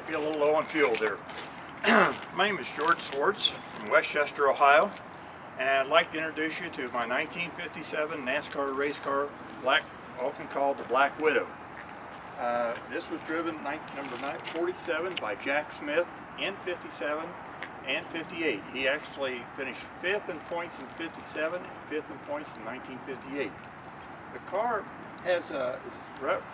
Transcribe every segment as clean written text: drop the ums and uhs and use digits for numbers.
be a little low on fuel there. My name is George Swartz from Westchester, Ohio, and I'd like to introduce you to my 1957 NASCAR race car, often called the Black Widow. This was driven number 47 by Jack Smith in 57 and 58. He actually finished 5th in points in 57 and 5th in points in 1958. The car has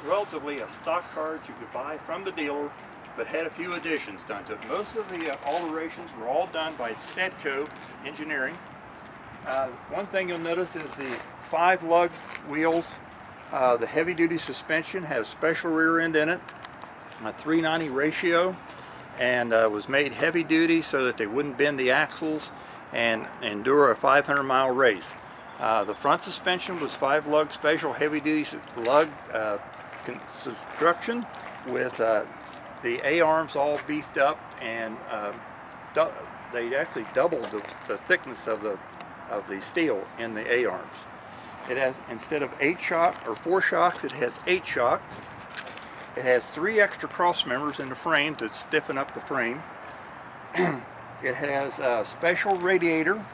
relatively a stock car that you could buy from the dealer, but had a few additions done to it. Most of the alterations were all done by Sedco Engineering. One thing you'll notice is the 5 lug wheels. The heavy-duty suspension had a special rear end in it, a 390 ratio, and was made heavy-duty so that they wouldn't bend the axles and endure a 500-mile race. The front suspension was 5 lug special heavy-duty lug construction with the A-arms all beefed up, and they actually doubled the thickness of the steel in the A-arms. It has, instead of 4 shocks, it has 8 shocks. It has 3 extra cross members in the frame to stiffen up the frame. It has a special radiator.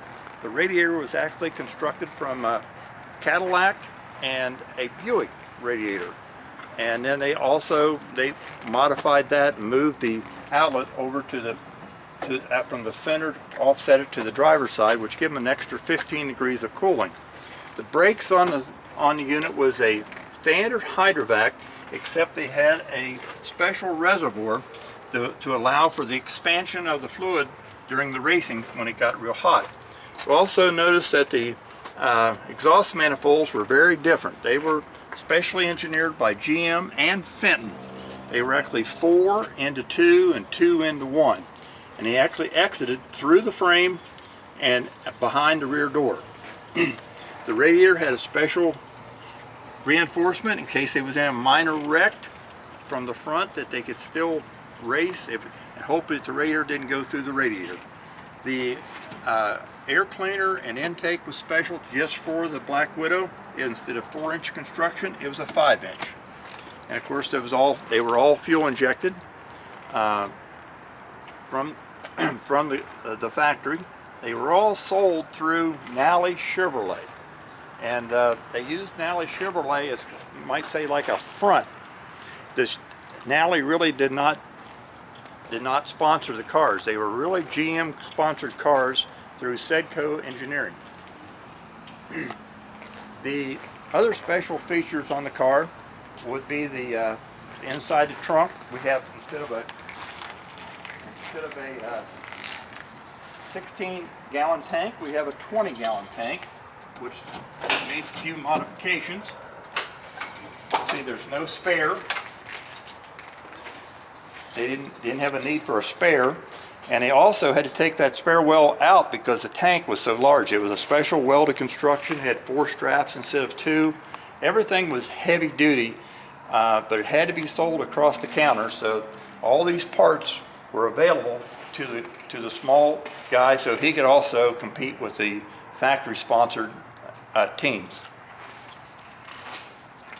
The radiator was actually constructed from a Cadillac and a Buick radiator. And then they modified that and moved the outlet over from the center, offset it to the driver's side, which gave them an extra 15 degrees of cooling. The brakes on the unit was a standard hydrovac, except they had a special reservoir to allow for the expansion of the fluid during the racing when it got real hot. You'll also notice that the exhaust manifolds were very different. They were specially engineered by GM and Fenton. They were actually 4 into 2 and 2 into 1. And they actually exited through the frame and behind the rear door. The radiator had a special reinforcement in case they was in a minor wreck from the front, that they could still race and hope that the radiator didn't go through the radiator. The air cleaner and intake was special just for the Black Widow. Instead of 4-inch construction, it was a 5-inch. And of course, they were all fuel injected from the factory. They were all sold through Nally Chevrolet. And they used Nally Chevrolet as, you might say, like a front. Nally really did not sponsor the cars. They were really GM sponsored cars through Sedco Engineering. The other special features on the car would be the inside the trunk. We have, instead of a 16-gallon tank, we have a 20-gallon tank, which needs a few modifications. See, there's no spare. They didn't have a need for a spare, and they also had to take that spare well out because the tank was so large. It was a special welded construction. It had 4 straps instead of 2. Everything was heavy duty, but it had to be sold across the counter, so all these parts were available to the small guy, so he could also compete with the factory sponsored teams.